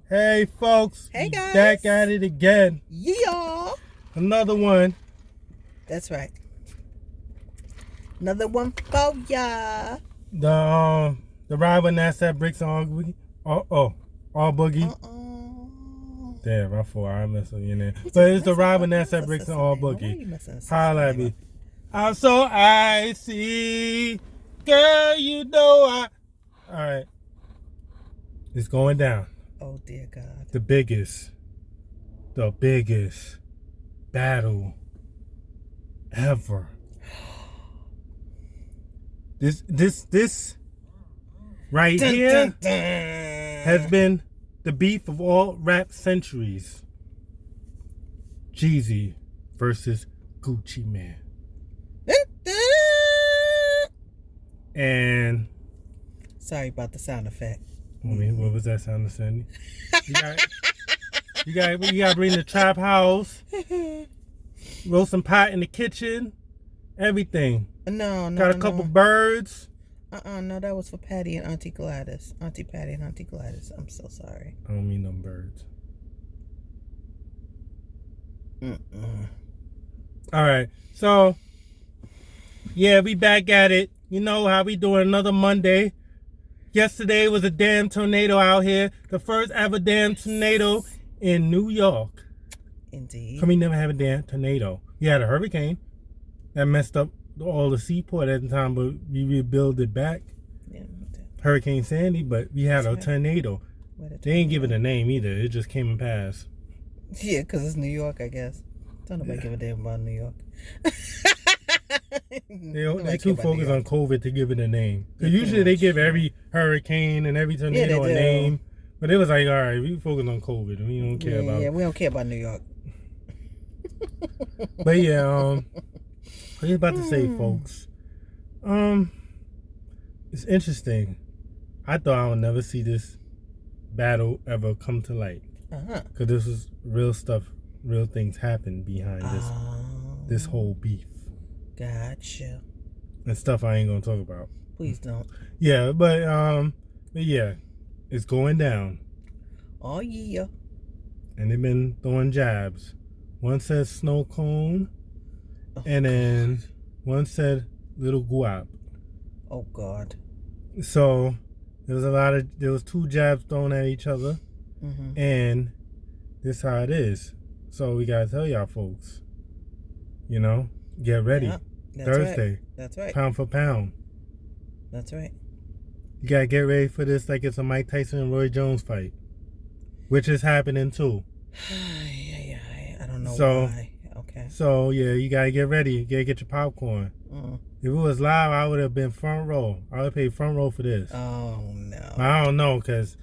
Hey folks, Hey guys, back at it again. Yeah, Another one. that's right. Another one for ya. The ride with Nazdaq Brixx and all Boogie. Damn, my fault. I messed up your name. But it's the ride with Nazdaq Brixx and all Boogie. Holla at me. I'm so icy, girl. You know I. All right, it's going down. Oh dear God. The biggest battle ever. This right here has been the beef of all rap centuries. Jeezy versus Gucci Man. And sorry about the sound effect. I mean, what was that sound effect? You got to bring the trap house, roast some pot in the kitchen, everything. No. Got a couple birds. No, that was for Patty and Auntie Gladys. Auntie Patty and Auntie Gladys. I'm so sorry. I don't mean them birds. All right, so yeah, we back at it. You know how we doing another Monday. Yesterday was a damn tornado out here. The first ever damn tornado in New York. Indeed. We never have a damn tornado. We had a hurricane that messed up all the seaport at the time, but we rebuilt it back. Yeah, Hurricane Sandy, but we had a tornado. They didn't give it a name either. It just came and passed. Yeah, because it's New York, I guess. Don't nobody give a damn about New York. They too focused on COVID to give it a name. Because usually they give every hurricane and every tornado a name. But it was like, all right, we focus on COVID. We don't care about. Yeah, we don't care about New York. But yeah, what I was about to say, folks. It's interesting. I thought I would never see this battle ever come to light. Because this was real stuff, real things happen behind this whole beef. Gotcha. And stuff I ain't gonna talk about. Please don't. Yeah, but yeah, it's going down. Oh yeah. And they've been throwing jabs. One said snow cone, and then one said little guap. Oh God. So there was two jabs thrown at each other, and this how it is. So we gotta tell y'all folks, get ready. That's Thursday. Right. That's right. Pound for pound. That's right. You gotta get ready for this like it's a Mike Tyson and Roy Jones fight, which is happening too. I don't know why. Okay. So yeah, you gotta get ready. You gotta get your popcorn. If it was live, I would have been front row. I would have paid front row for this. Oh no. I don't know, cause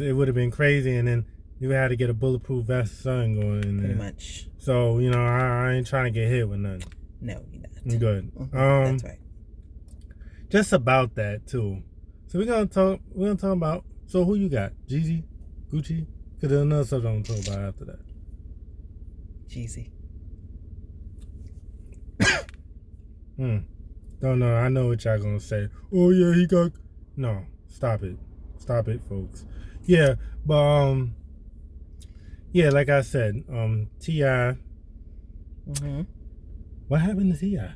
it would have been crazy, and then you would have to get a bulletproof vest going in there. Pretty much. So I ain't trying to get hit with nothing. No, you're not. I'm good. That's right. Just about that too. So we're gonna talk about. So who you got? Jeezy, Gucci? Cause there's another subject I'm gonna talk about after that. Jeezy. Don't know. I know what y'all gonna say. Oh yeah, he got. No, stop it, folks. Yeah, but yeah, like I said, T.I. What happened to T.I.?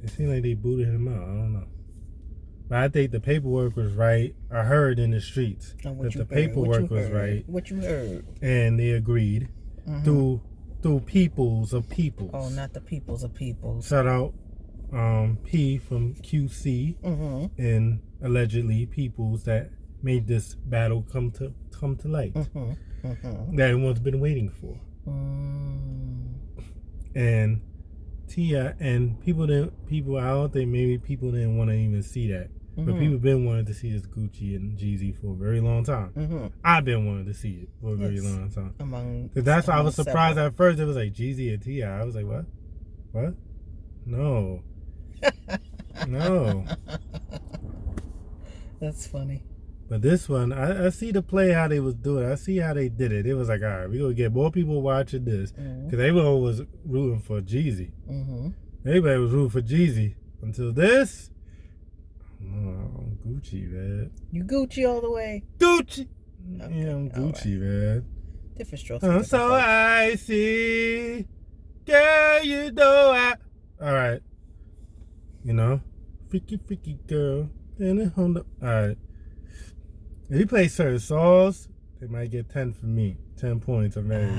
It seemed like they booted him out. I don't know. But I think the paperwork was right. I heard in the streets that the paperwork was right. What you heard? And they agreed through peoples of peoples. Oh, not the peoples of peoples. Shout out P from QC and allegedly peoples that made this battle come to light. That everyone's been waiting for. And Tia and people I don't think maybe people didn't want to even see that. But people been wanting to see this Gucci and Jeezy for a very long time. I've been wanting to see it for a very long time. Because that's why I was surprised at first. It was like Jeezy and T.I. I was like, what? What? No. No. That's funny. But this one, I see the play how they was doing. I see how they did it. It was like, all right, we're going to get more people watching this. Because everyone was rooting for Jeezy. Everybody was rooting for Jeezy until this. And then once this happened, everybody was like, all right, we got to get more people watching this. Because everyone was rooting for Jeezy. Because everyone was rooting for Jeezy. Because everyone was rooting for Jeezy until this. And then once this happened, everybody was rooting for Jeezy. Because everybody was rooting for Jeezy until this. Gucci, man. You Gucci all the way? Gucci! Okay, Yeah, I'm Gucci, man. Different strokes. I'm so icy. Girl, you know I... Alright. You know? Freaky girl. Alright. If you play certain songs, they might get 10 from me. 10 points already.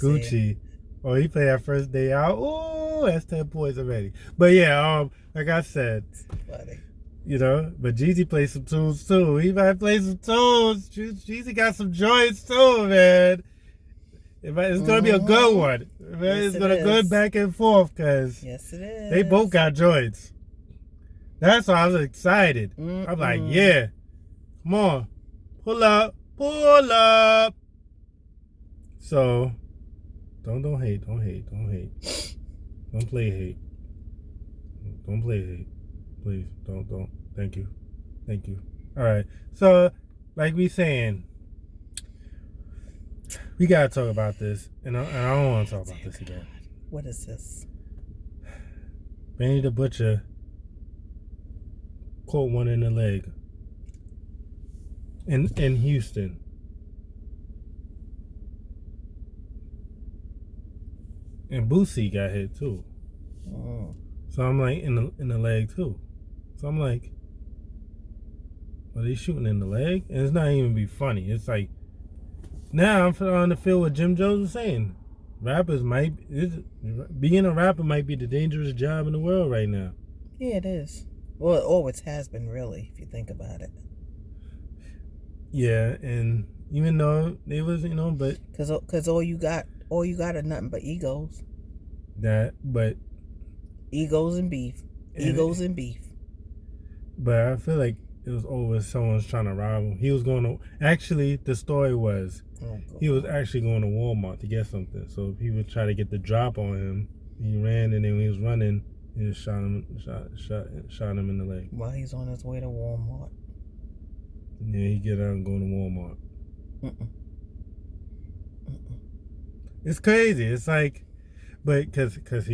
Gucci. Oh, he played that first day out. Ooh, that's 10 points already. But yeah, like I said, funny. You know, but Jeezy plays some tunes too. He might play some tunes. Jeezy got some joints too, man. It's gonna be a good one. Man. Yes, it's gonna go back and forth because yes, it is. They both got joints. That's why I was excited. I'm like, yeah, come on, pull up. So, don't hate. Don't play hate. Don't play hate. Please, don't. Thank you. All right. So, like we saying, we gotta talk about this, and I don't want to talk about this again. What is this? Benny the Butcher caught one in the leg in Houston. And Boosie got hit too. Oh. So I'm like in the leg too. So I'm like, are they shooting in the leg? And it's not even be funny. It's like, now I'm on the field what Jim Jones was saying. Being a rapper might be the dangerous job in the world right now. Yeah, it is. Well, it always has been, really, if you think about it. Yeah, and even though they was, but because all you got are nothing but egos. But egos and beef. But I feel like it was over someone's trying to rob him. He was going to... Actually, the story was he was actually going to Walmart to get something. So he would try to get the drop on him. He ran, and then when he was running, he just shot him in the leg. While he's on his way to Walmart. Yeah, he get out and go to Walmart. It's crazy. It's like... But because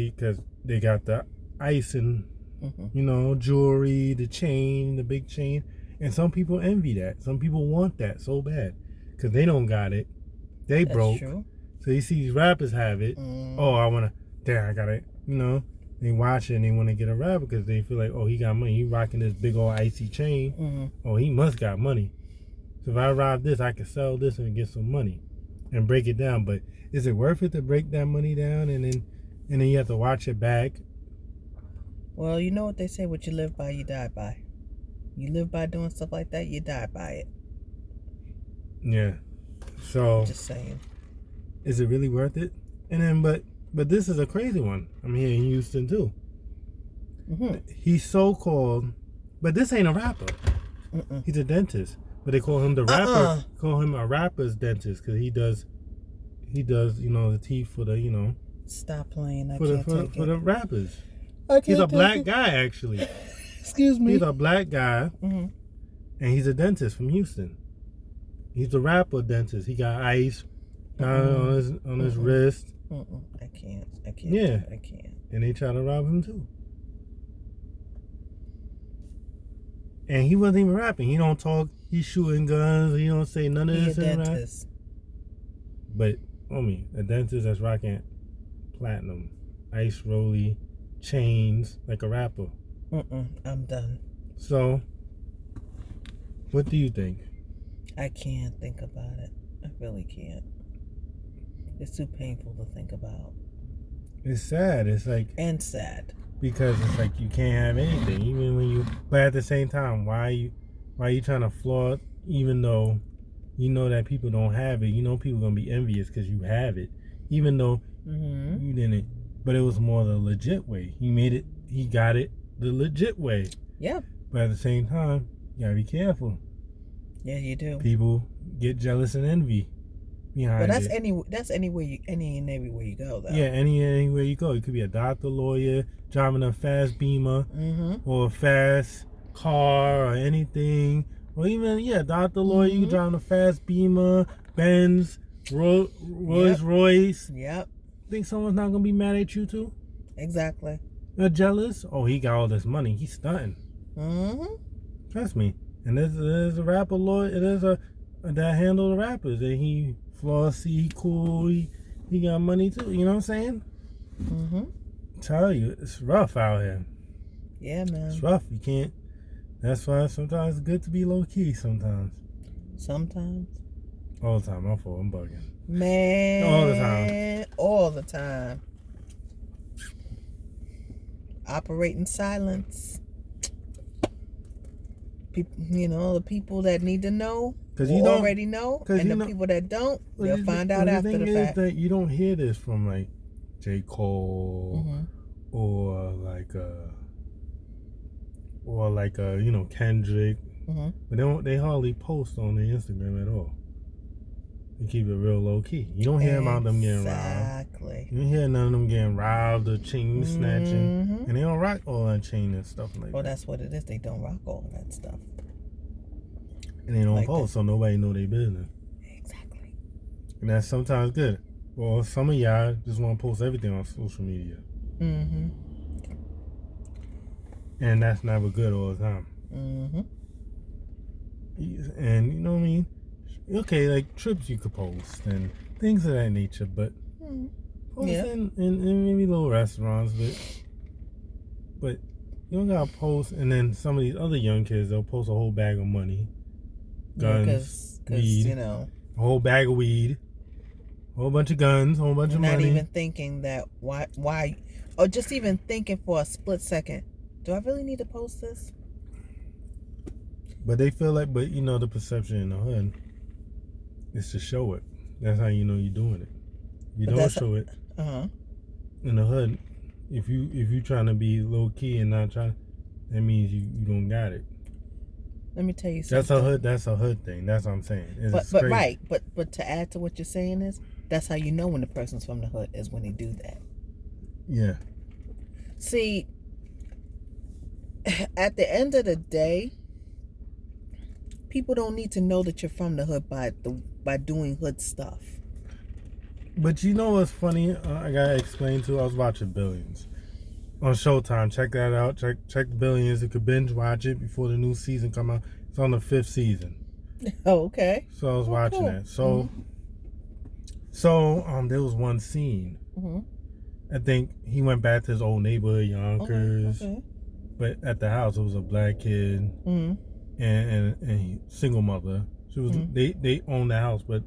they got the ice and... jewelry, the chain, the big chain. And some people envy that. Some people want that so bad. Because they don't got it. They broke. True. So you see these rappers have it. Oh, I want to... Damn, I got it. They watch it and they want to get a rapper because they feel like, oh, he got money. He rocking this big old icy chain. Oh, he must got money. So if I rob this, I can sell this and get some money. And break it down. But is it worth it to break that money down and then you have to watch it back? Well, you know what they say, what you live by, you die by. You live by doing stuff like that, you die by it. Yeah. So... Just saying. Is it really worth it? And then, but this is a crazy one. I'm here in Houston, too. He's so-called... But this ain't a rapper. He's a dentist. But they call him the rapper. Call him a rapper's dentist because he does, the teeth for the, Stop playing. I for can't take it. For the rappers. He's a black guy, actually. Excuse me. He's a black guy, and he's a dentist from Houston. He's a rapper dentist. He got ice on his wrist. I can't. Yeah. I can't. And they try to rob him, too. And he wasn't even rapping. He don't talk. He's shooting guns. He don't say none of this. He's a dentist. But, a dentist that's rocking platinum, ice rolly, chains like a rapper. I'm done. So, what do you think? I can't think about it. I really can't. It's too painful to think about. It's sad. It's like... And sad. Because it's like you can't have anything, even when you... But at the same time, why are you trying to flaunt, even though you know that people don't have it? You know people going to be envious because you have it. Even though you didn't... But it was more the legit way. He got it the legit way. Yeah. But at the same time, you gotta be careful. Yeah, you do. People get jealous and envy behind it. But that's any and everywhere you go, though. Yeah, anywhere you go. You could be a doctor, lawyer, driving a fast Beamer, or a fast car, or anything. Or even, doctor, lawyer, you can drive a fast Beamer, Benz, Rolls Royce. Yep. Think someone's not gonna be mad at you too? Exactly. You're jealous? Oh, he got all this money. He's stunting. Trust me. And there's a rapper lawyer. There's a that handle the rappers. And he flossy, he cool, he got money too. You know what I'm saying? Mm-hmm. Tell you, it's rough out here. Yeah, man. It's rough. You can't. That's why sometimes it's good to be low key. Sometimes. All the time. My fault. I'm bugging. Man. All the time. All the time. Operate in silence. People, the people that need to know already know, and the people that don't, they'll find out after the fact. That you don't hear this from like J. Cole or Kendrick, but they hardly post on their Instagram at all. They keep it real low key. You don't hear about them getting robbed. Exactly. You don't hear none of them getting robbed or chain snatching, and they don't rock all that chain and stuff like that. Well, that's what it is. They don't rock all that stuff. And they don't post, so nobody know their business. Exactly. And that's sometimes good. Well, some of y'all just want to post everything on social media. Mm-hmm. And that's never good all the time. Mm-hmm. And you know what I mean? Okay, like trips you could post and things of that nature, but post in maybe little restaurants, but you don't gotta post. And then some of these other young kids, they'll post a whole bag of money, guns, weed, a whole bag of weed, a whole bunch of guns, a whole bunch of money. Not even thinking that why, or just even thinking for a split second, do I really need to post this? But they feel like, the perception in the hood is to show it. That's how you know you're doing it. If you don't show it in the hood, if you trying to be low key and not trying, that means you don't got it. Let me tell you something. That's a hood thing. That's what I'm saying. But to add to what you're saying is, that's how you know when the person's from the hood is when they do that. Yeah. See, at the end of the day, people don't need to know that you're from the hood by doing hood stuff. But you know what's funny? I gotta explain too. I was watching Billions on Showtime. Check that out. Check Billions. You could binge watch it before the new season come out. It's on the 5th season. Oh, okay. So I was watching that. So there was one scene. I think he went back to his old neighborhood, Yonkers. Okay. But at the house, it was a black kid and single mother. She was they owned the house, but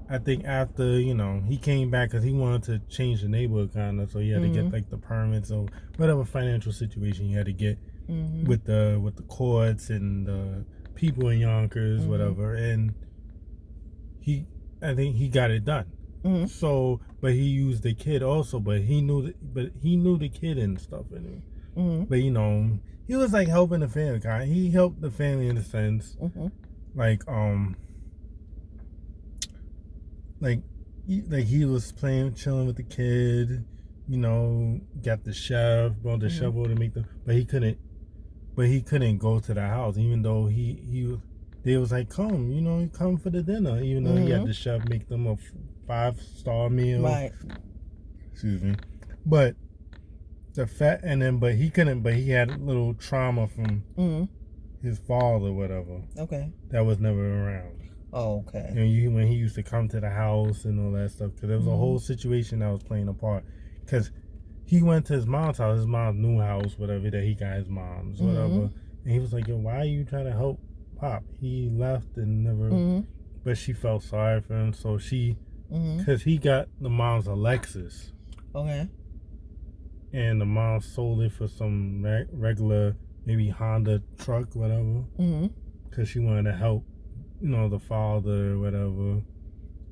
I think after he came back because he wanted to change the neighborhood kind of, so he had to get like the permits or whatever financial situation he had to get with the courts and the people in Yonkers, whatever, and I think he got it done. So, but he used the kid also, but he knew the kid and stuff in it. But he was like helping the family. He helped the family in a sense, like he was chilling with the kid. Got the chef, brought the chef over to make but he couldn't go to the house, even though they was like, come for the dinner, even though he had the chef make them a 5-star meal. Right. Excuse me. But but he couldn't, but he had a little trauma from his father, whatever. Okay. That was never around. Oh, okay. When he used to come to the house and all that stuff, because there was a whole situation that was playing a part. Because he went to his mom's house, his mom's new house, whatever, that he got his mom's, whatever. And he was like, yo, why are you trying to help Pop? He left and never, but she felt sorry for him, so she, because he got the mom's a Lexus. Okay. And the mom sold it for some regular, maybe Honda truck, whatever. Because she wanted to help, the father or whatever.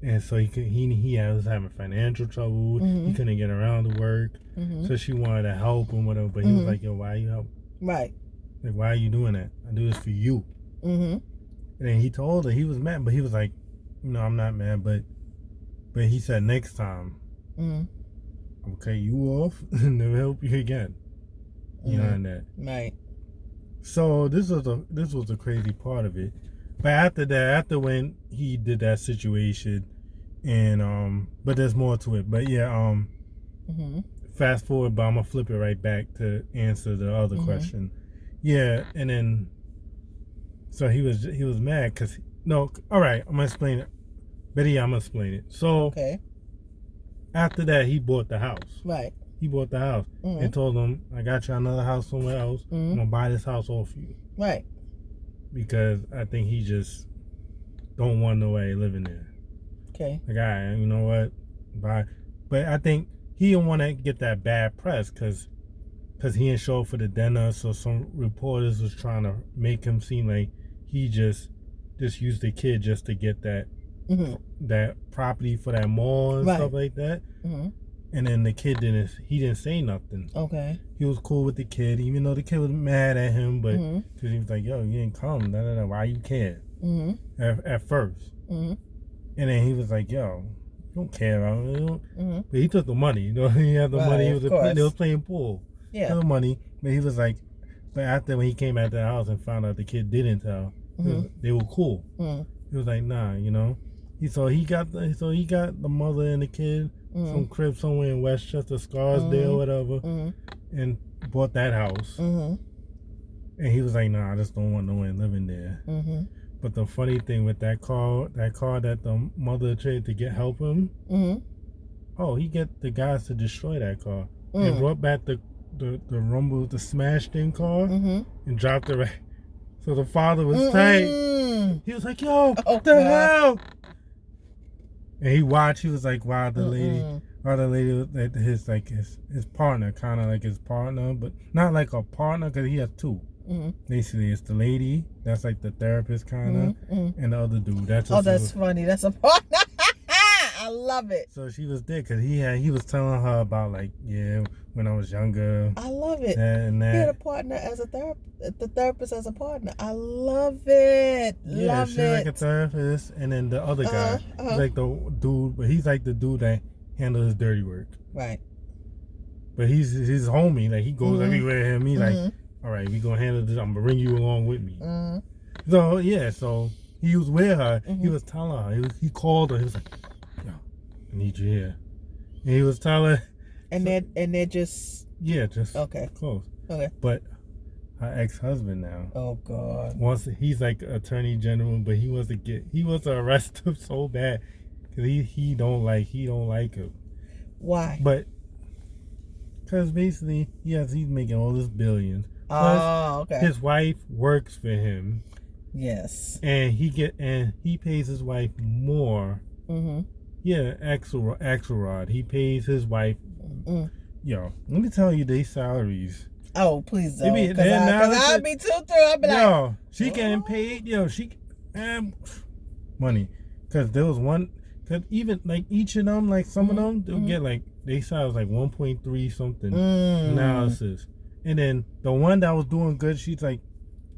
And so he was having financial trouble. He couldn't get around to work. So she wanted to help him, whatever. But he was like, yo, why you help? Right. Like, why are you doing that? I do this for you. And then he told her, he was mad, but he was like, I'm not mad, but he said next time, I'll cut you off and never help you again. And that. Right. So this was a crazy part of it. But after when he did that situation, and but there's more to it. But yeah, fast forward, but I'm gonna flip it right back to answer the other question. Yeah, and then So he was mad because no. All right, I'm gonna explain it. Betty, I'm gonna explain it. So Okay. after that, he bought the house. Right. He bought the house and told him, "I got you another house somewhere else. I'm gonna buy this house off you." Right. Because I think he just don't want nobody living there. Okay. Like, all right, you know what? Bye. But I think he didn't want to get that bad press because he didn't show up for the dinner. So some reporters was trying to make him seem like he just used the kid just to get that that property for that mall and stuff like that. And then the kid didn't say nothing. Okay. He was cool with the kid, even though the kid was mad at him, but because he was like, "Yo, you didn't come. Why you care?" At first. And then he was like, "Yo, you don't care about me." But he took the money. You know, he had the money. They was playing pool. Yeah. He had the money, but he was like, but after when he came out the house and found out the kid didn't tell, they were cool. He was like, "Nah, you know." He got the mother and the kid some crib somewhere in Westchester, Scarsdale, whatever, and bought that house. And he was like, "Nah, I just don't want no one living there." But the funny thing with that car that the mother traded to help him, he get the guys to destroy that car and brought back the rumble, the smashed in car, and dropped it right. So the father was tight. He was like, "Yo, what the hell?" And he watched. He was like, "Wow, the lady his partner, kind of like his partner, but not like a partner because he has two. Basically, it's the lady that's like the therapist kind of, and the other dude. That's funny. That's a partner. I love it. So she was there because he was telling her about like when I was younger. I love it. And that. He had a partner as a therapist. The therapist as a partner. I love it. Yeah, she's like a therapist, and then the other guy, he's like the dude, but he's like the dude that handles his dirty work. Right. But he's his homie. Like he goes everywhere. And he's like, "All right, we gonna handle this. I'm gonna bring you along with me." So yeah, so he was with her. He was telling her. He called her. He was like, "Yo, I need you here." And he was telling. And they're just okay, close. Okay. But her ex-husband now. Oh God. He's like attorney general, but he wants to arrest him so bad because he don't like him. Why? But because basically he's making all this billions. Okay. His wife works for him. Yes. And he pays his wife more. Yeah, Axelrod. He pays his wife. Yo, let me tell you their salaries. Oh, please don't. Because I'd be too through. I'd be like, yo, she getting paid. Yo, money. Because there was one. Because even like each of them, like some of them, they'll get like they salaries like 1.3 something analysis. And then the one that was doing good, she's like,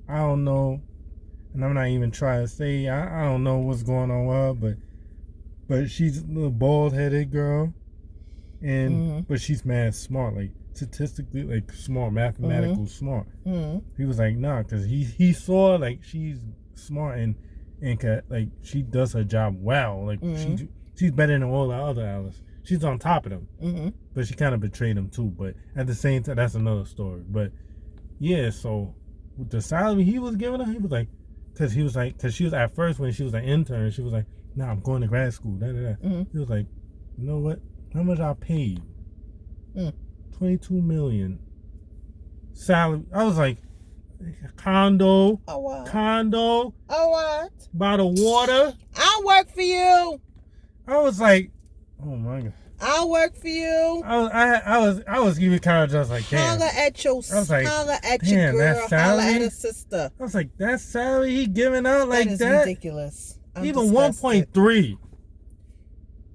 I don't know, and I'm not even trying to say I don't know what's going on with her, but she's a little bald-headed girl, and but she's mad smart, like statistically like smart, mathematical smart. He was like, nah, because he saw like she's smart and like she does her job well, like she's better than all the other Alice. She's on top of them, but she kind of betrayed him too. But at the same time, that's another story. But yeah, so with the salary he was giving her, he was like, because she was at first when she was an intern, she was like, "Nah, I'm going to grad school." He was like, "You know what? How much I pay you? $22 million salary." I was like, condo. Oh what? Condo. Oh what? By the water. I'll work for you. I was like, oh my God. I'll work for you. I was even kind of just like, damn. Holler at your girl. Holler at a sister. I was like, that salary he giving out like that? That is ridiculous. Even 1.3.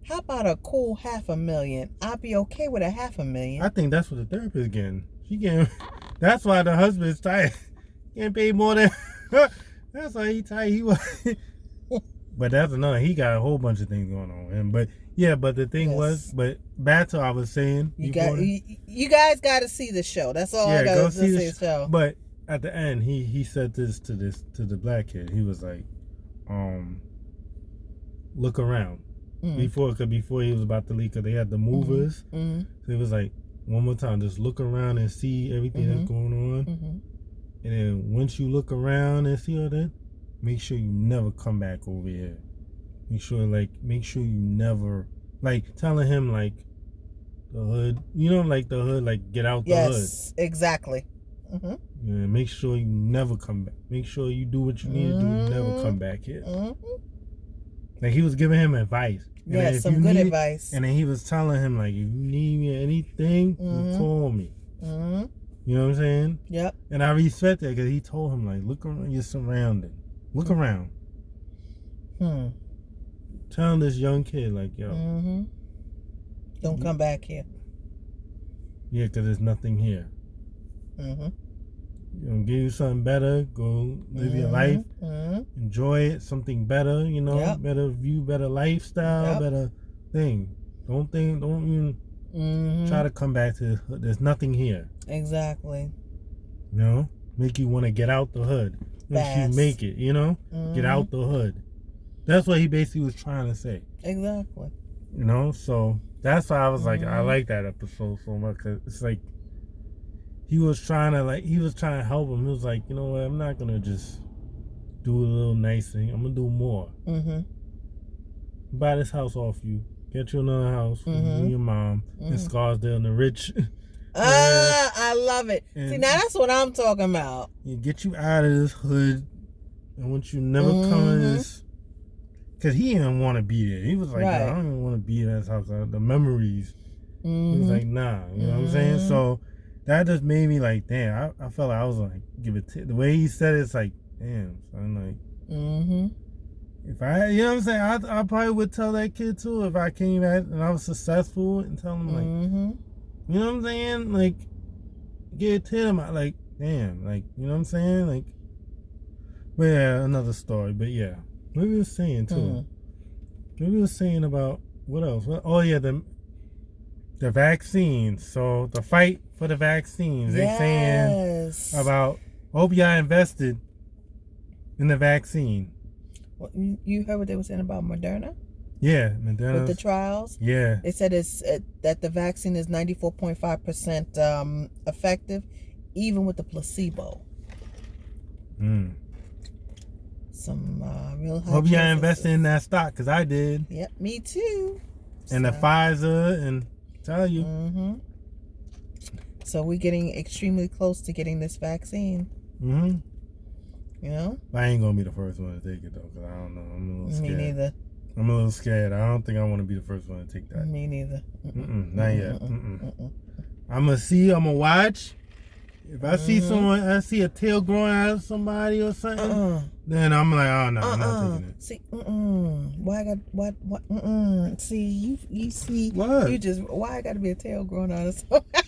How about a cool $500,000? I'd be okay with a $500,000. I think that's what the therapist getting. She getting. That's why the husband's tired. He getting paid more than. That's why he tired. He was. But that's another. He got a whole bunch of things going on with him. But yeah, but the thing was, but back to what I was saying. You guys got to see the show. That's all I got to see the show. But at the end, he said this to the black kid. He was like, look around. Before he was about to leave, because they had the movers. So he was like, one more time, just look around and see everything that's going on. And then once you look around and see all that, make sure you never come back over here. Make sure you never, like, telling him, like, the hood, like the hood, like, get out the hood. Yes, exactly. Yeah, make sure you never come back. Make sure you do what you need to do. Never come back here. Like, he was giving him advice. Yeah, some good advice. And then he was telling him, like, if you need me anything, you call me. You know what I'm saying? Yep. And I respect that because he told him, like, look around your surrounding. Look around. Telling this young kid, like, yo. Don't come back here. Yeah, because there's nothing here. Give you something better. Go live your life. Enjoy it. Something better, better view, better lifestyle, better thing. Don't even try to come back to the hood. There's nothing here. Exactly. Make you want to get out the hood. Make you make it, Get out the hood. That's what he basically was trying to say. Exactly. So that's why I was like, I like that episode so much, because it's like, he was trying to help him. He was like, you know what, I'm not going to just do a little nice thing. I'm going to do more. Buy this house off you. Get you another house for you and your mom in Scarsdale and the rich. I love it. See, now that's what I'm talking about. Get you out of this hood. I want you to never come in this. Because he didn't want to be there. He was like, I don't even want to be in this house. The memories. He was like, nah. You know what I'm saying? So that just made me like, damn. I felt like I was like, the way he said it's like, damn. So I'm like, if I, you know what I'm saying? I probably would tell that kid too if I came at and I was successful and tell him like, you know what I'm saying? Like, get it to him. Like, damn. Like, you know what I'm saying? Like, but yeah, another story. But yeah. What we were saying too. What we were saying about what else? Oh yeah, the vaccines. So the fight for the vaccines. They saying about hope y'all invested in the vaccine. Well, you heard what they were saying about Moderna? Yeah, Moderna. With the trials? Yeah. They said that the vaccine is 94.5% effective, even with the placebo. Some real high. Hope y'all invested in that stock, because I did. Yep, me too. And the Pfizer, and tell you. So we're getting extremely close to getting this vaccine. I ain't gonna be the first one to take it though, because I don't know. I'm a little scared. Me neither. I'm a little scared. I don't think I want to be the first one to take that. Me neither. Not yet. I'm gonna watch. If I see I see a tail growing out of somebody or something, then I'm like, oh no, I'm not taking it. See, why I got what? See, you see, what? You just why I got to be a tail growing out of something?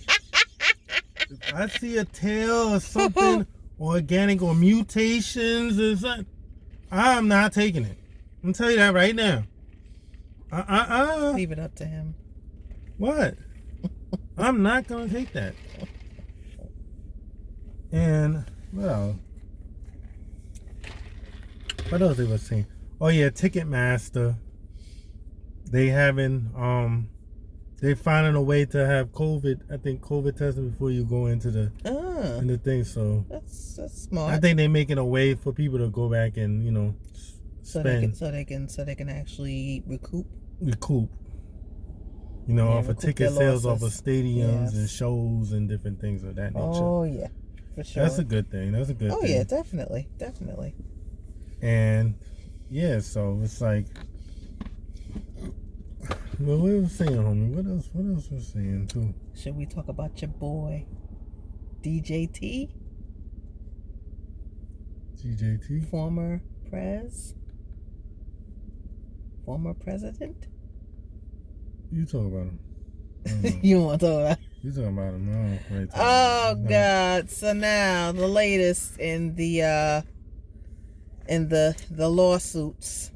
If I see a tail or something organic or mutations or something, I'm not taking it. I'm gonna tell you that right now. Leave it up to him. What? I'm not gonna take that. And what else they were saying? Oh yeah, Ticketmaster. They finding a way to have COVID. I think COVID testing before you go into the thing. So that's smart. I think they're making a way for people to go back and spend. So they can actually recoup. Off of ticket sales, off of stadiums and shows and different things of that nature. Oh yeah. For sure. That's a good thing. Oh yeah, definitely. And yeah, so it's like, well, what was saying, homie? What else was saying too? Should we talk about your boy, DJT? DJT? Former president? You talk about him. You want to talk about him? You talking about him? God! So now the latest in the lawsuits.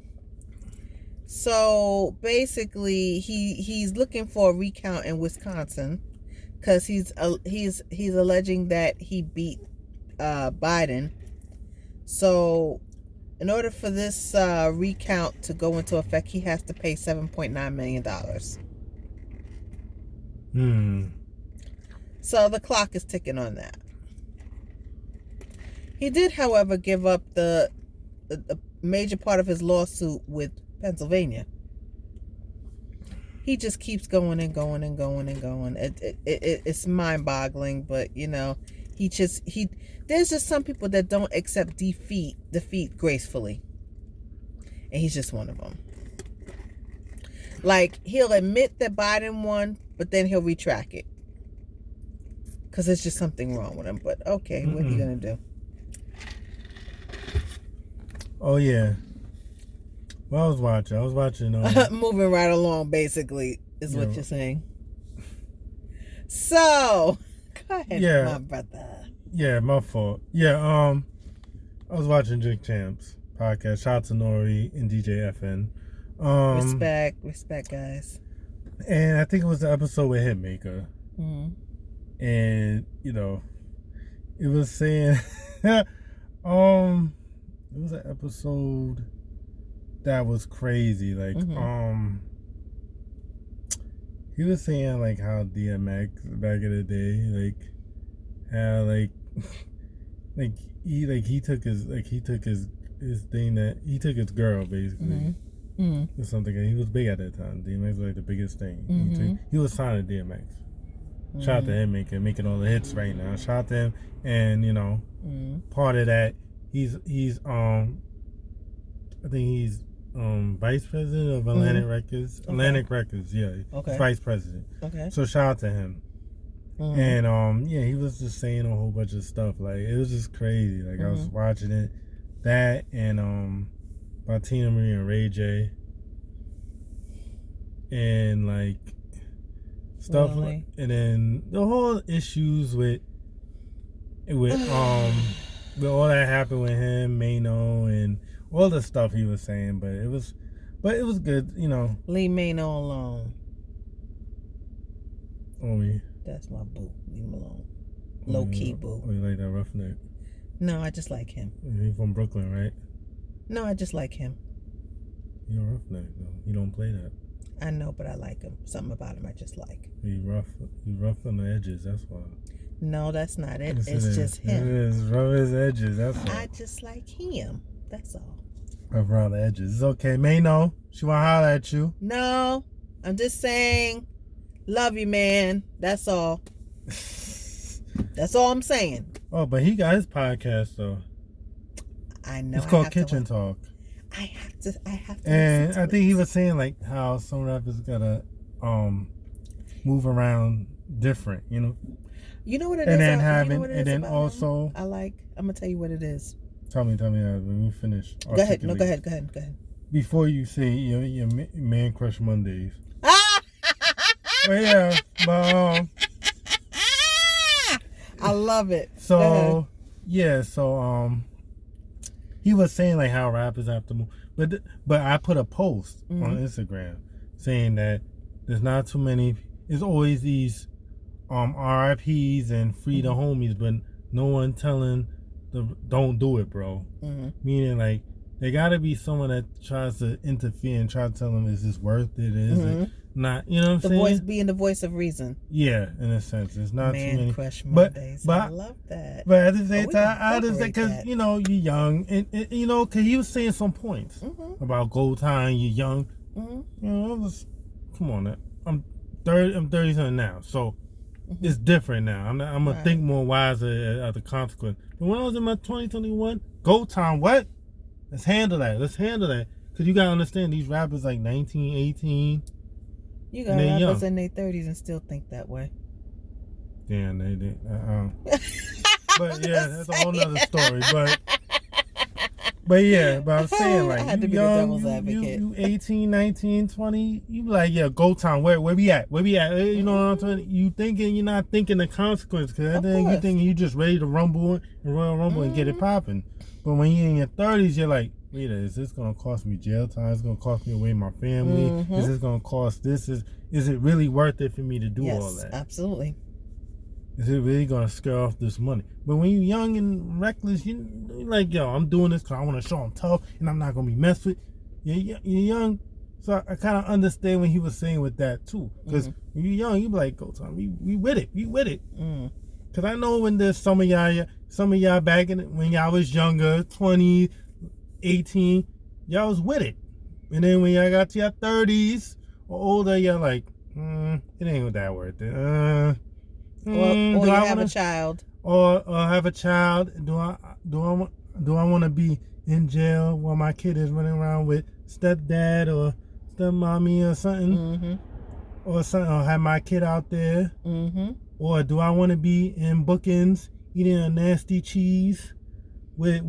So basically, he's looking for a recount in Wisconsin because he's alleging that he beat Biden. So in order for this recount to go into effect, he has to pay $7.9 million. So the clock is ticking on that. He did, however, give up the a major part of his lawsuit with Pennsylvania. He just keeps going and going and going and going. It's mind-boggling, but there's just some people that don't accept defeat gracefully, and he's just one of them. Like, he'll admit that Biden won, but then he'll retract it because there's just something wrong with him. But okay, what are you gonna do? Oh yeah. Well, I was watching. Moving right along, basically, is what you're saying. So, go ahead, my brother. Yeah, my fault. Yeah, I was watching Drink Champs podcast. Shout out to Nori and DJ FN. Respect, guys. And I think it was the episode with Hitmaker. Mm-hmm. And it was saying, it was an episode that was crazy. Like, he was saying like how DMX back in the day, like how he took his thing that he took his girl basically. Or something. He was big at that time. DMX was like the biggest thing. He was signed to DMX. Shout out to him making all the hits right now. Shout out to him. And part of that, he's I think he's vice president of Atlantic Records. Okay. Atlantic Records, yeah. Okay. Vice president. Okay. So shout out to him. And he was just saying a whole bunch of stuff. Like, it was just crazy. Like, I was watching it. That and by Tina Marie and Ray J. And like stuff like, and then the whole issues with all that happened with him, Mano, and all the stuff he was saying, but it was good, Leave Mano alone. Oh, that's my boo. Leave him alone. Low key boo. Oh, you like that roughneck? No, I just like him. He's from Brooklyn, right? No, I just like him. You're a roughneck, though. You don't play that. I know, but I like him. Something about him I just like. He's rough on the edges, that's why. No, that's not it. It's just him. It is rough as edges, that's all. I just like him. That's all. Rough around the edges. It's okay. Mano, she want to holler at you. No, I'm just saying, love you, man. That's all. That's all I'm saying. Oh, but he got his podcast, though. I know. It's called Kitchen Talk. I have to. And I think he was saying like how some rappers gotta move around different, You know what it and is. And then also, I'm gonna tell you what it is. Tell me when we finish. Go ahead. No, go ahead. Before you say your man crush Mondays. But yeah, but I love it. So he was saying like how rappers have to move, but I put a post on Instagram saying that there's not too many. There's always these RIPs and free the homies, but no one telling don't do it, bro. Meaning like there got to be someone that tries to interfere and try to tell them, is this worth it? Is it not? You know what I'm saying? The voice being the voice of reason. Yeah, in a sense, it's not man too many. Crush Mondays. But I love that. But at the same time, I just say because you're young, and because he was saying some points about gold time. You're young. Come on, I'm 30 something now, so it's different now. I'm gonna think more wiser at the consequence. But when I was in my 2021 gold time, what? Let's handle that. Because you gotta understand, these rappers like 19, 18. You got rappers in their 30s and still think that way. Yeah, they did. But yeah, that's a whole nother story. But I'm saying, like, I had to be the devil's advocate. You 18, 19, 20, you be like, yeah, go time. Where we at? You know what I'm saying? You thinking, you're not thinking the consequence. Because I think you thinking you just ready to rumble and Royal Rumble and get it popping. But when you're in your 30s, you're like, wait, is this going to cost me jail time? Is it going to cost me away my family? Is this going to cost this? Is it really worth it for me to do all that? Yes, absolutely. Is it really going to scare off this money? But when you're young and reckless, you're like, yo, I'm doing this because I want to show I'm tough and I'm not going to be messed with. You're young. So I kind of understand what he was saying with that, too. Because when you're young, you be like, go, Tom, we with it. Because I know when there's some of y'all back when y'all was younger, 20, 18, y'all was with it. And then when y'all got to your 30s or older, y'all like, it ain't that worth it. Or you have a child. Or have a child. Do I want to be in jail while my kid is running around with stepdad or stepmommy or something? Mm-hmm. Or something, or have my kid out there? Mm-hmm. Or do I want to be in bookings eating a nasty cheese with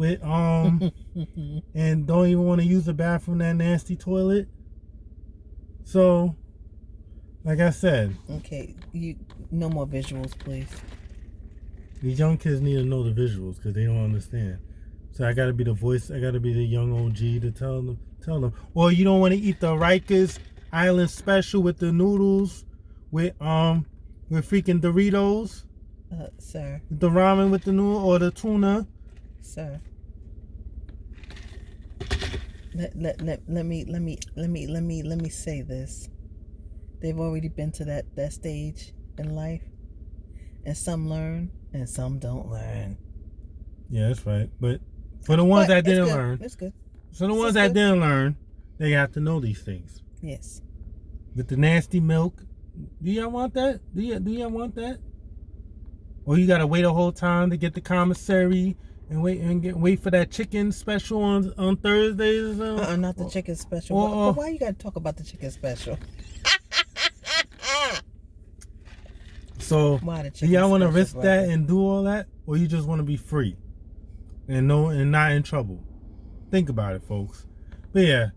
and don't even want to use the bathroom, that nasty toilet? So, like I said, okay, no more visuals, please. These young kids need to know the visuals because they don't understand. So I gotta be the voice. I gotta be the young OG to tell them. Or you don't want to eat the Rikers Island special with the noodles, with freaking Doritos. Sir. The ramen with the noodle or the tuna. Sir. Let me say this. They've already been to that stage in life, and some learn and some don't learn. Yeah, that's right. But for the ones that didn't learn, it's good. So the ones that didn't learn, they have to know these things. Yes. With the nasty milk, do y'all want that? Do y'all want that? Or you gotta wait a whole time to get the commissary and wait for that chicken special on Thursdays? Not the chicken special. But why you gotta talk about the chicken special? So do y'all want to risk that and do all that, or you just want to be free and not in trouble? Think about it, folks. But yeah,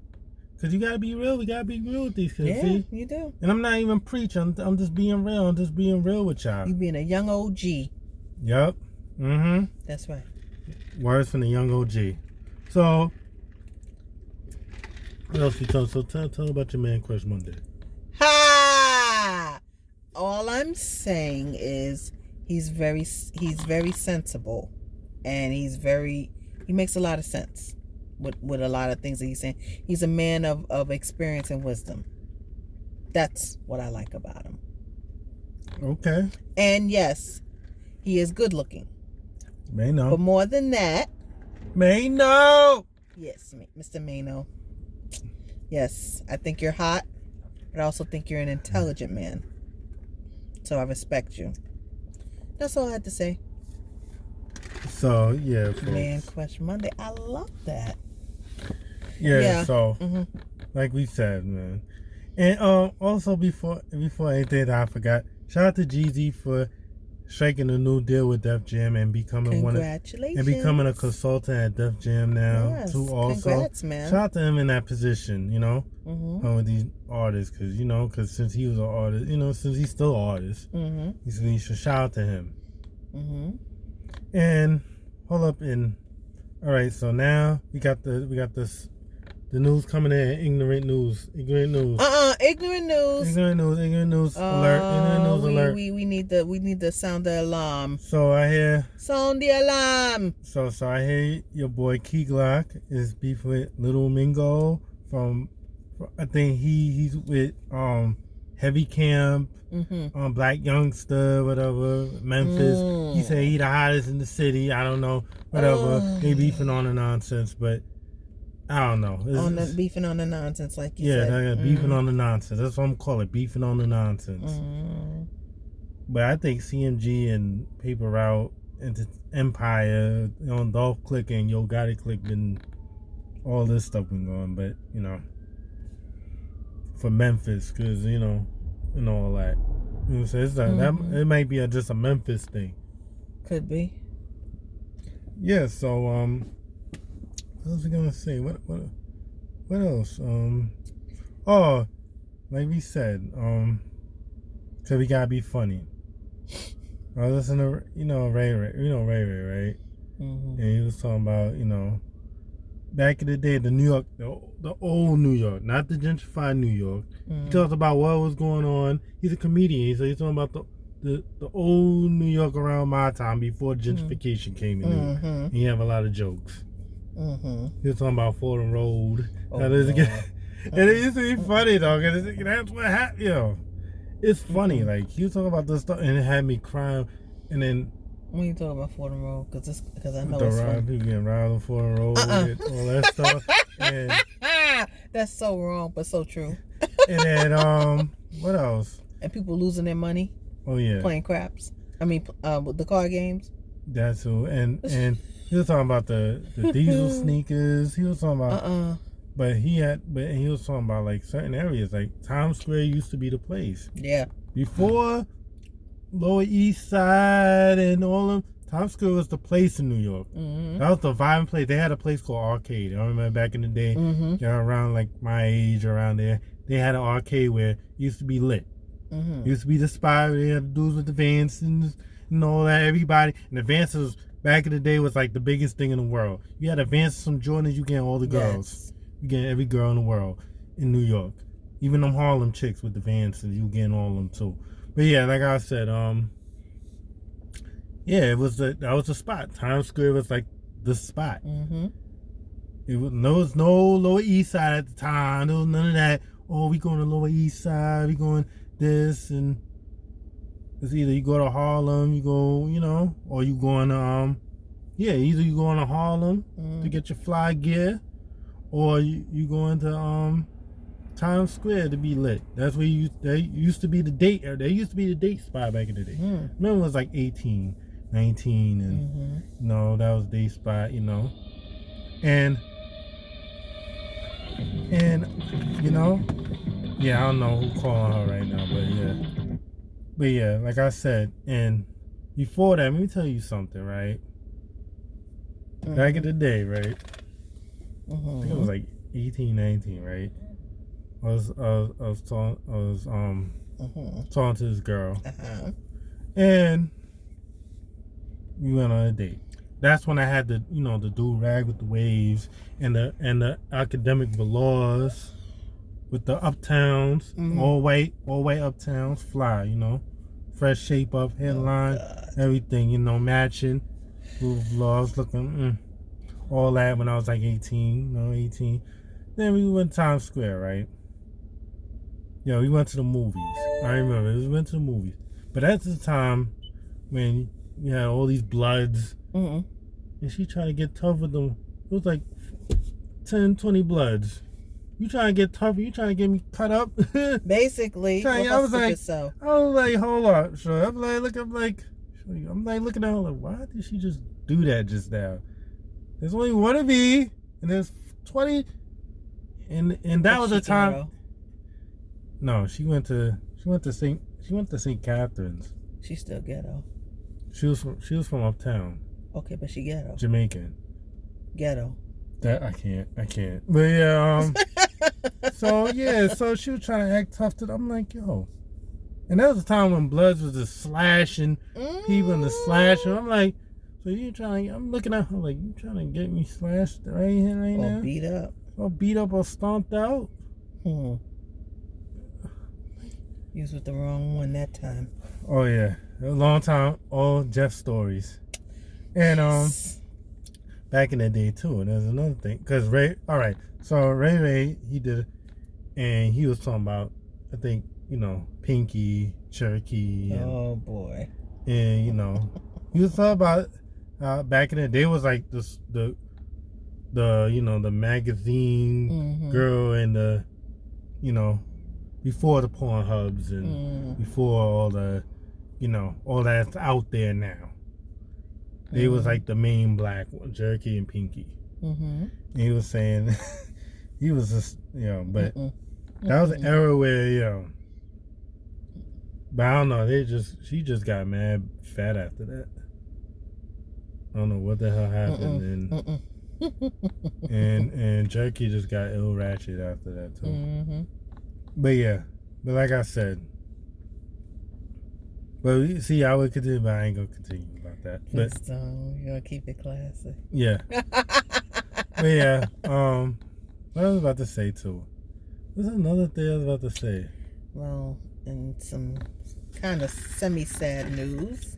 because you gotta be real. We gotta be real with these kids. Yeah, see? You do. And I'm not even preaching. I'm just being real. I'm just being real with y'all. You being a young OG. Yep. Mm-hmm. That's right. Words from the young OG. So, what else you tell? So tell about your Man Crush Monday. Ha! All I'm saying is he's very sensible, and he makes a lot of sense with a lot of things that he's saying. He's a man of experience and wisdom. That's what I like about him. Okay. And yes, he is good looking. Mano. But more than that, Mano. Yes, Mr. Mano. Yes, I think you're hot, but I also think you're an intelligent man. So I respect you. That's all I had to say. So yeah, folks. Man Crush Monday. I love that. Yeah. So, like we said, man. And also before anything that I forgot, shout out to Jeezy for striking a new deal with Def Jam and becoming a consultant at Def Jam now. Yes, too. Also, congrats, man. Shout out to him in that position. With these artists, because since he was an artist, since he's still an artist, he should shout out to him. And hold up, all right. So now we got this. The news coming in, ignorant news. Ignorant news. Ignorant news alert. We need to sound the alarm. So I hear. Sound the alarm. So I hear your boy Key Glock is beef with Little Mingo from I think he's with Heavy Camp, Black Youngster, whatever, Memphis. He said he the hottest in the city. I don't know, whatever. They beefing on the nonsense, but I don't know. Beefing on the nonsense, like you said. Yeah, beefing on the nonsense. That's what I'm calling it, beefing on the nonsense. But I think CMG and Paper Route and Empire, Dolph Click and Yo Gotti Click been all this stuff been going, but for Memphis, because and all that. So it's it might be just a Memphis thing. Could be. Yeah. So what was I gonna say? What else? Like we said, so we gotta be funny. I was listening to Ray Ray, right? And he was talking about back in the day, the New York, the old New York, not the gentrified New York. He talked about what was going on. He's a comedian, so he's talking about the old New York around my time before gentrification came in. And he have a lot of jokes. He was talking about Fordham Road. And it used to be funny though, because that's what happened. It's funny. Like he was talking about this stuff, and it had me crying. And then When you talking about Fordham Road, because I know the it's ride, from... people getting riled on Fordham Road and all that stuff. And that's so wrong, but so true. and then what else? And people losing their money. Oh yeah, playing craps. I mean, with the card games. That's who. And he was talking about the diesel sneakers. He was talking about. But he was talking about like certain areas, like Times Square used to be the place. Yeah. Before Lower East Side and all of them, Times Square was the place in New York. Mm-hmm. That was the vibrant place. They had a place called Arcade. I remember back in the day, around like my age, around there, they had an arcade where it used to be lit. Mm-hmm. It used to be the spot where they had the dudes with the Vans and all that. Everybody. And the Vans was, back in the day, was like the biggest thing in the world. You had the Vans, some Jordans, you get all the girls. Yes. You get every girl in the world in New York. Even them Harlem chicks with the Vans, you getting all of them too. But yeah, like I said, that was the spot. Times Square was like the spot. Mm-hmm. There was no Lower East Side at the time. There was none of that. Oh, we going to Lower East Side. We going this, and it's either you go to Harlem, you go, or you going to either you going to Harlem to get your fly gear, or you going to Times Square to be lit. That's where they used to be the date. Or they used to be the date spot back in the day. Remember, it was like 18, 19, and that was date spot. And yeah, I don't know who calling her right now, but yeah, like I said, and before that, let me tell you something, right? Back in the day, right? I think it was like 18, 19, right? I was talking to this girl, and we went on a date. That's when I had the the do rag with the waves and the academic velours with the uptowns, all white uptowns, fly, fresh shape up, headline, everything, matching, with velours, looking, all that when I was like 18, 18. Then we went to Times Square, right? Yeah, we went to the movies. I remember, we went to the movies. But at the time when you had all these bloods, and she tried to get tough with them. It was like 10, 20 bloods. You trying to get tougher? You trying to get me cut up? Basically, I was like, hold up. So I'm like, looking at her like, why did she just do that just now? There's only one of me, and there's 20, and that was the time. Ghetto? No, she went to St. Catherine's. She's still ghetto. She was from uptown. Okay, but she ghetto. Jamaican. Ghetto. That I can't. But yeah, so she was trying to act tough to them. I'm like, yo. And that was the time when Bloods was just slashing people and the slashing. I'm like, so I'm looking at her like, you trying to get me slashed right here, right now? Or beat up. Or beat up or stomped out? You was with the wrong one that time. Oh yeah. A long time, all Jeff stories. And back in the day too, and there's another thing, because Ray, he did it, and he was talking about, I think, Pinky, Cherokee. And, oh boy. And he was talking about back in the day was like this, the magazine girl and the, before the porn hubs and before all the, all that's out there now. They was like the main black one, Cherokee and Pinky. And he was saying, he was just, but that was an era where, but I don't know, she just got mad fat after that. I don't know what the hell happened, and Cherokee just got ill ratchet after that too. But like I said, but see, I would continue, but I ain't gonna continue about that. But you're gonna keep it classy. Yeah. But yeah, what I was about to say too. There's another thing I was about to say. Well, in some kind of semi-sad news,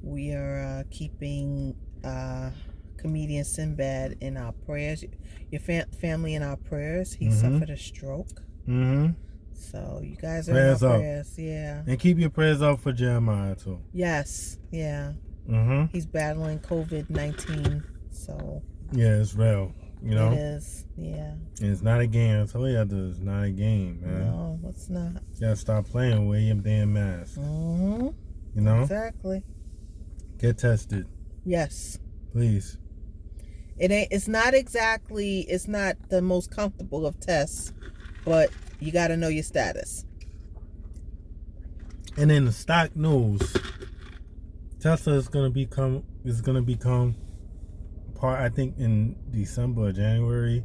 we are keeping comedian Sinbad in our prayers. Your family in our prayers. He suffered a stroke. So you guys are prayers in our prayers. Yeah. And keep your prayers up for Jeremiah too. Yes. Yeah. He's battling COVID-19. So yeah, it's real. You know, it is. Yeah, and it's not a game. I told you it's not a game, man. No, it's not. You gotta stop playing. Wear your damn mask. Mm-hmm. You know, exactly. Get tested. Yes, please. It's not the most comfortable of tests, but you got to know your status. And in the stock news, Tesla is gonna become part. I think in December or January,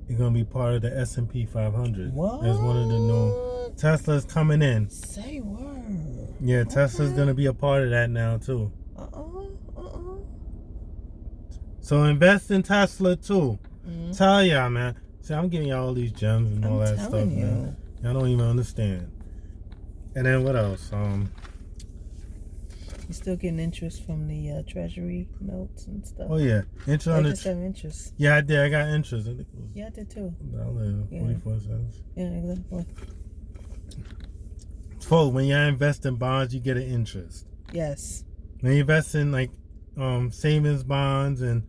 it's gonna be part of the S&P 500. What? As one of the new Tesla's coming in. Say word. Yeah, Tesla's gonna be a part of that now too. So invest in Tesla too. Tell y'all, man. See, I'm giving y'all all these gems and all that stuff, man. Y'all don't even understand. And then what else? You still getting interest from the Treasury notes and stuff? Oh yeah, interest on the. Just have interest. Yeah, I did. I got interest. I think it was I did too. $0.44. Yeah, exactly. So when you invest in bonds, you get an interest. Yes. When you invest in like savings bonds and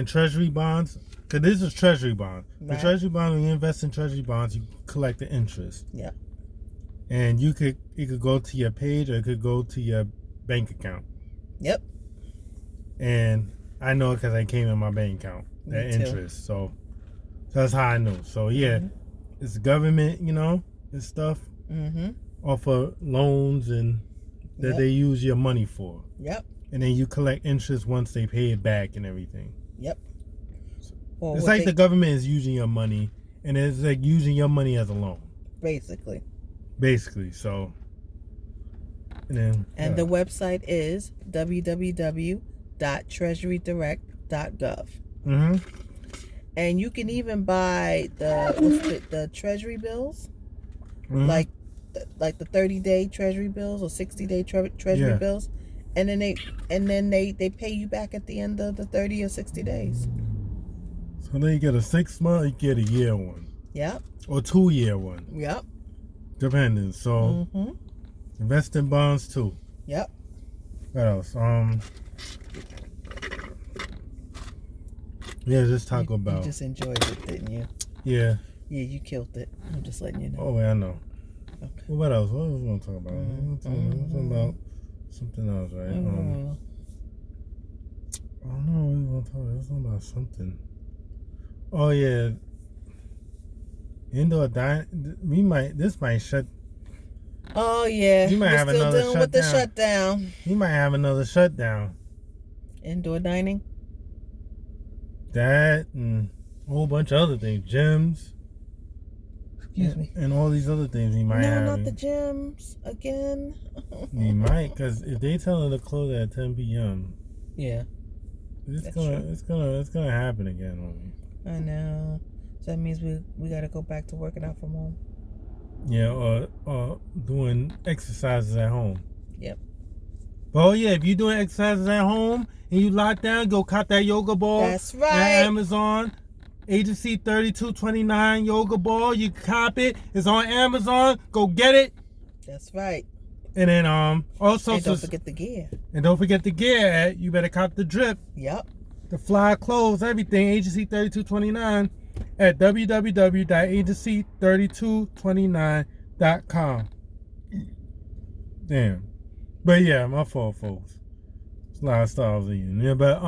Treasury bonds, because this is Treasury bond. Right. The Treasury bond, when you invest in Treasury bonds, you collect the interest. Yeah. And it could go to your page or it could go to your bank account. Yep. And I know because I came in my bank account, that interest. So that's how I know. So yeah, it's government, and stuff. Off of loans and that they use your money for. Yep. And then you collect interest once they pay it back and everything. Yep. It's like the government is using your money, and it's like using your money as a loan. Basically, so. And the website is www.treasurydirect.gov. And you can even buy the Treasury bills, like the 30-day Treasury bills or 60-day Treasury bills, and then they pay you back at the end of the 30 or 60 days. So then you get a 6 month, you get a year one. Yep. Or 2 year one. Yep. Depending. So invest in bonds too. Yep. What else? Yeah, just talk about. You just enjoyed it, didn't you? Yeah. Yeah, you killed it. I'm just letting you know. Oh, yeah, I know. Okay. Well, what else? What was we going to talk about? We're talking about something else, right? I don't know what we were going to talk about. Something about something. Oh, yeah. Indoor dining. This might shut. Oh, yeah. You might have another shutdown. With the shutdown. You might have another shutdown. Indoor dining? That and a whole bunch of other things. Gyms. Excuse me. And all these other things you might have. No, not the gyms again. You might, because if they tell them to close at 10 p.m. Yeah. It's gonna happen again, homie. I know. So that means we got to go back to working out from home. Yeah, or doing exercises at home. Yep. Oh yeah, if you're doing exercises at home and you lock down, go cop that yoga ball. That's right. At Amazon. Agency 3229 yoga ball. You cop it. It's on Amazon. Go get it. That's right. And then also and don't forget the gear. And don't forget the gear. You better cop the drip. Yep. The fly clothes, everything. Agency 3229 at www.agency3229.com. Damn. But yeah, my fault, folks. There's a lot of styles in there. But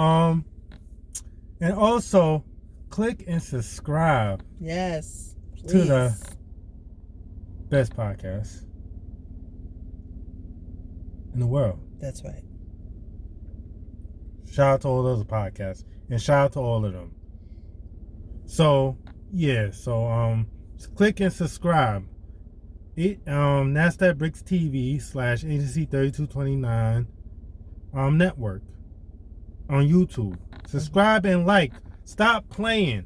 and also click and subscribe. Yes. Please. To the best podcast in the world. That's right. Shout out to all those podcasts. And shout out to all of them. So yeah, click and subscribe. Nazdaq Brixx TV / Agency 3229 network on YouTube. Subscribe and like. Stop playing.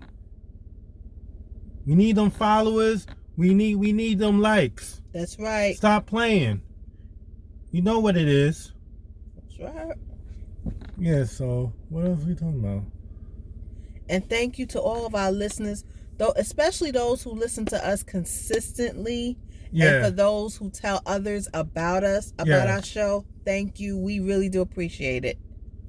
We need them followers. We need them likes. That's right. Stop playing. You know what it is. That's right. Yeah, so what else are we talking about? And thank you to all of our listeners, though, especially those who listen to us consistently. Yeah. And for those who tell others about us, about our show, thank you. We really do appreciate it.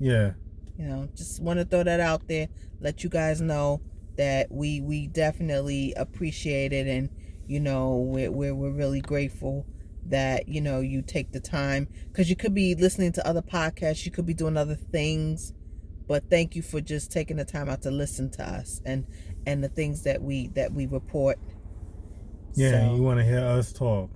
Yeah. You know, just want to throw that out there, let you guys know that we definitely appreciate it, and you know, we're really grateful that, you know, you take the time, because you could be listening to other podcasts, you could be doing other things, but thank you for just taking the time out to listen to us and the things that we report. Yeah, So, you want to hear us talk.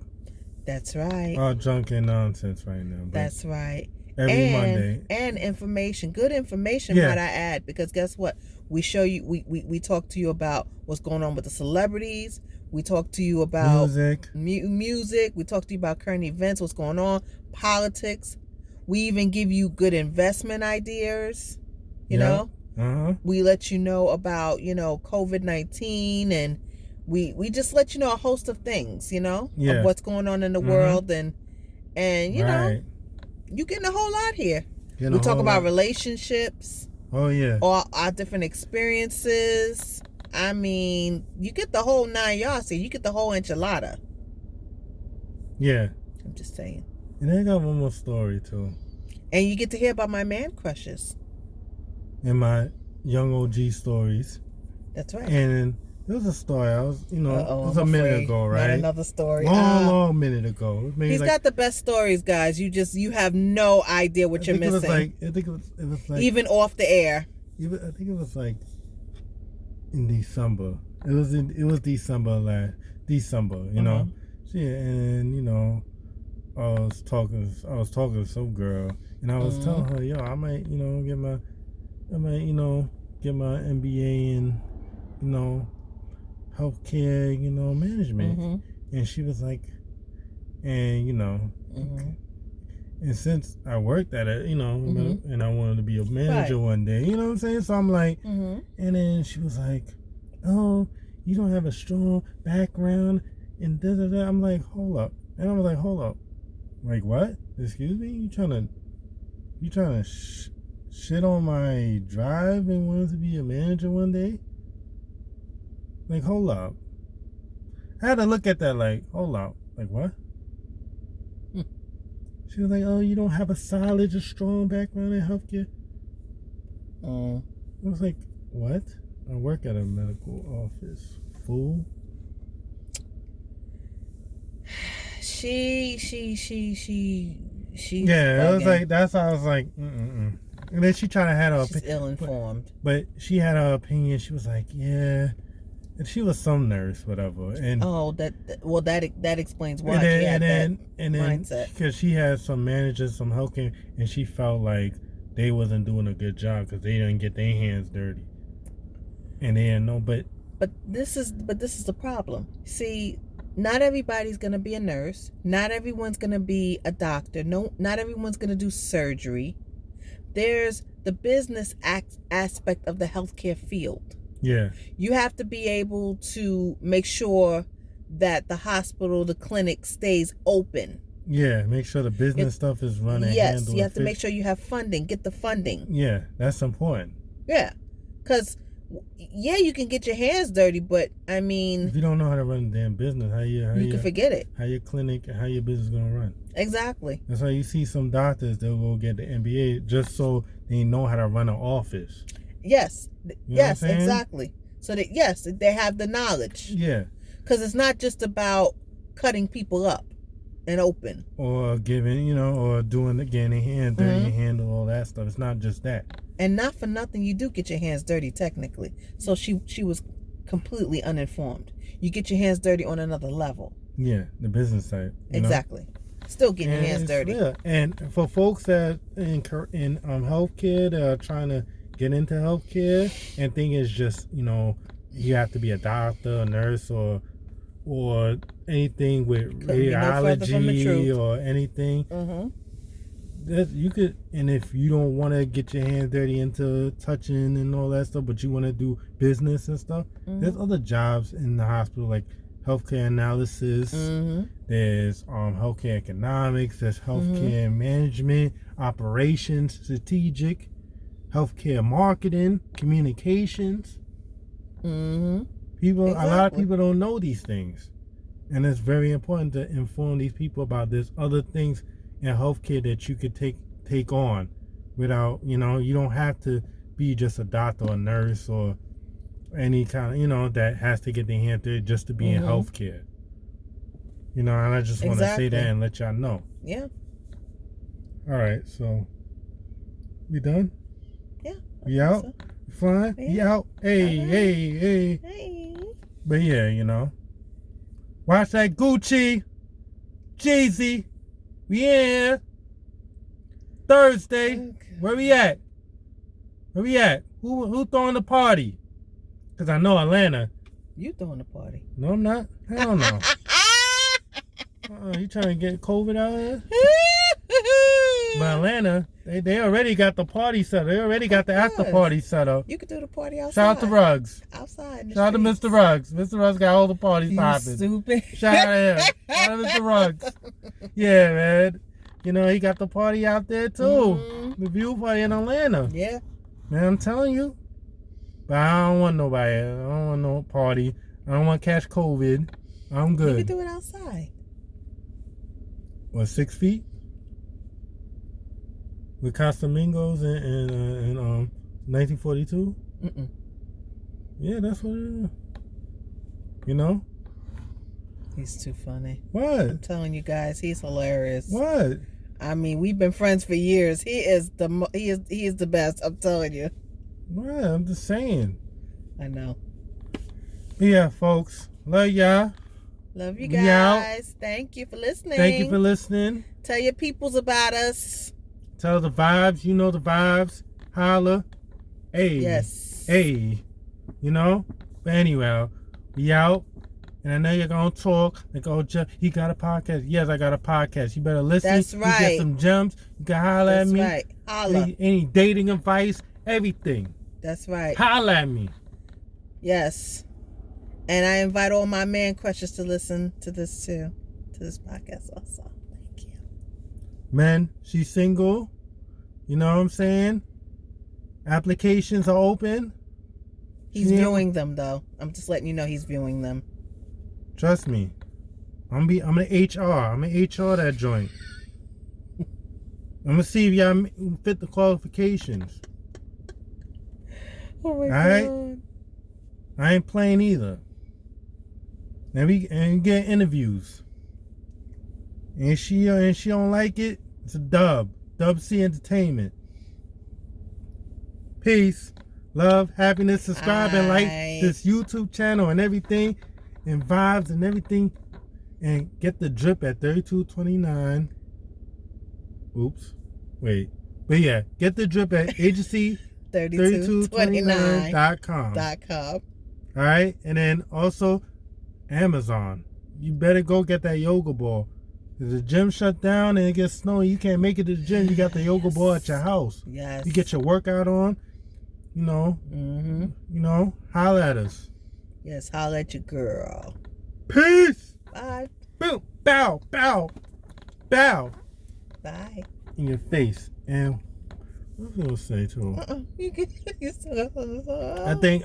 That's right. All junk and nonsense right now. That's right. Every Monday. And information, good information, might I add, because guess what? We show you, we talk to you about what's going on with the celebrities. We talk to you about music. We talk to you about current events, what's going on, politics. We even give you good investment ideas, you know? We let you know about, you know, COVID-19, and we just let you know a host of things, you know, of what's going on in the world, and you know, you getting a whole lot here. We talk about relationships. Oh yeah. All our different experiences. I mean, you get the whole 9 yards here. You get the whole enchilada. Yeah. I'm just saying. And I got one more story too. And you get to hear about my man crushes. And my young OG stories. That's right. And there was a story. I was, you know, it was a minute ago, right? Not another story. Long minute ago. He's got the best stories, guys. You have no idea what you're missing. I think it was like even off the air. I think it was like in December. It was December, you know. Yeah, and you know, I was talking to some girl, and I was telling her, yo, I might, you know, get my MBA in, you know, healthcare, you know, management. And she was like, and you know, and since I worked at it, you know, and I wanted to be a manager one day, you know what I'm saying? So I'm like, and then she was like, oh, you don't have a strong background in da da da. I'm like, hold up. And I was like, hold up. Like, what? Excuse me? You trying to shit on my drive and wanted to be a manager one day? Like, hold up. I had to look at that like, hold up. Like, what? She was like, oh, you don't have a solid or strong background in healthcare? I was like, what? I work at a medical office. Fool. She yeah, it was like, that's how I was like, And then she tried to have her opinion. She's ill-informed. But she had her opinion. She was like, yeah. And she was some nurse, whatever. And that explains why she had that mindset. Because she had some managers, some healthcare, and she felt like they wasn't doing a good job because they didn't get their hands dirty. And they didn't know, but this is the problem. See, not everybody's gonna be a nurse. Not everyone's gonna be a doctor. No, not everyone's gonna do surgery. There's the business aspect of the healthcare field. Yeah. You have to be able to make sure that the hospital, the clinic stays open. Yeah, make sure the business stuff is running. Yes, you have to make sure you have funding. Get the funding. Yeah, that's important. Yeah, because you can get your hands dirty, but I mean, if you don't know how to run a damn business, you can forget it. How your clinic and how your business is gonna run. Exactly. That's why you see some doctors, they'll go get the MBA just so they know how to run an office. Yes. Yes, exactly. So that they have the knowledge. Yeah. Because it's not just about cutting people up and open. Or giving, or doing getting a hand dirty, handle all that stuff. It's not just that. And not for nothing, you do get your hands dirty technically. So she was completely uninformed. You get your hands dirty on another level. Yeah, the business side. Exactly. Still getting your hands dirty. Yeah, and for folks that in healthcare that are trying to get into healthcare and think it's just, you have to be a doctor, a nurse, or anything with radiology or anything. You could, and if you don't want to get your hands dirty into touching and all that stuff, but you want to do business and stuff, there's other jobs in the hospital like healthcare analysis. There's healthcare economics. There's healthcare management, operations, strategic, healthcare marketing, communications. People, a lot of people don't know these things, and it's very important to inform these people about there's other things in healthcare that you could take on without, you don't have to be just a doctor or nurse or any kind of, that has to get their hand through it just to be in healthcare. And I just want to say that and let y'all know. Yeah. All right, so we done? Yeah. We out? So. Fine? Yeah. We out? Hey, right. Hey. But yeah, watch that Gucci, Jeezy. We in Thursday. Okay. Where we at? Who throwing the party? Because I know Atlanta. You throwing the party. No, I'm not. Hell no. You trying to get COVID out here? But Atlanta, they already got the party set up. They already got the after party set up. You could do the party outside. Shout out to Ruggs. Outside. Shout out to Mr. Ruggs. Mr. Ruggs got all the parties popping. Stupid. Shout out to him. Shout out to Mr. Ruggs. Yeah, man. He got the party out there too. The view party in Atlanta. Yeah. Man, I'm telling you. But I don't want nobody. I don't want no party. I don't want to catch COVID. I'm good. You can do it outside. What, 6 feet? With Casamigos and 1942? Yeah, that's what it is. He's too funny. What? I'm telling you guys, he's hilarious. What? I mean, we've been friends for years. He is the best. I'm telling you. What? I'm just saying. I know. Yeah, folks. Love y'all. Love you guys. Thank you for listening. Thank you for listening. Tell your peoples about us. Tell the vibes. You know the vibes. Holla. Hey. Yes. Hey. But anyway, we out. And I know you're going to talk. Like, oh, Jeff, he got a podcast. Yes, I got a podcast. You better listen. That's right. You get some gems. You can holla at me. That's right. Holla. Any dating advice. Everything. That's right. Holla at me. Yes. And I invite all my man crushes to listen to this too. To this podcast also. Thank you. Men, she's single. You know what I'm saying? Applications are open. He's viewing them though. I'm just letting you know he's viewing them. Trust me. I'm an HR. I'm an HR that joint. I'm gonna see if y'all fit the qualifications. Oh my God. I ain't playing either. And we get interviews. And she don't like it, it's a dub. Dub C Entertainment. Peace, love, happiness, subscribe and like this YouTube channel and everything, and vibes and everything, and get the drip at 3229. Oops, wait, but yeah, get the drip at agency 3229.com. All right, and then also Amazon. You better go get that yoga ball. If the gym shut down and it gets snowy, you can't make it to the gym. You got the yoga ball at your house. Yes. You get your workout on. Holla at us. Yes, holla at your girl. Peace. Bye. Boom. Bow. Bow. Bow. Bye. In your face. And what was I gonna say to him? You still got something to say. I think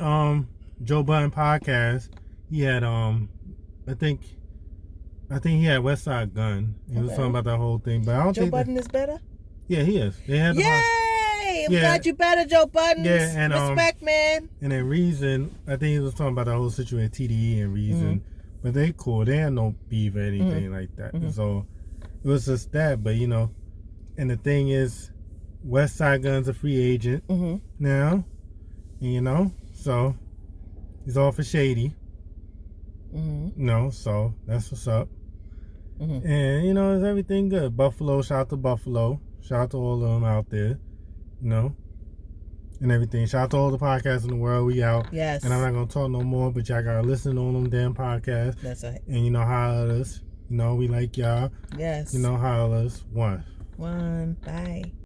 Joe Budden podcast. He had I think he had West Side Gun. He was talking about that whole thing, but I don't think Joe Budden is better. Yeah, he is. They had Yay! I'm glad you better, Joe Budden. Yeah, and respect, man. And then Reason, I think he was talking about the whole situation with TDE and Reason, but they cool. They had no beef or anything like that. So it was just that. But and the thing is, West Side Gun's a free agent now. So he's all for shady. So that's what's up. And is everything good? Buffalo, shout out to Buffalo. Shout out to all of them out there. And everything. Shout out to all the podcasts in the world. We out. Yes. And I'm not gonna talk no more, but y'all gotta listen to all them damn podcasts. That's right. And holla at us. We like y'all. Yes. Holla at us. One. Bye.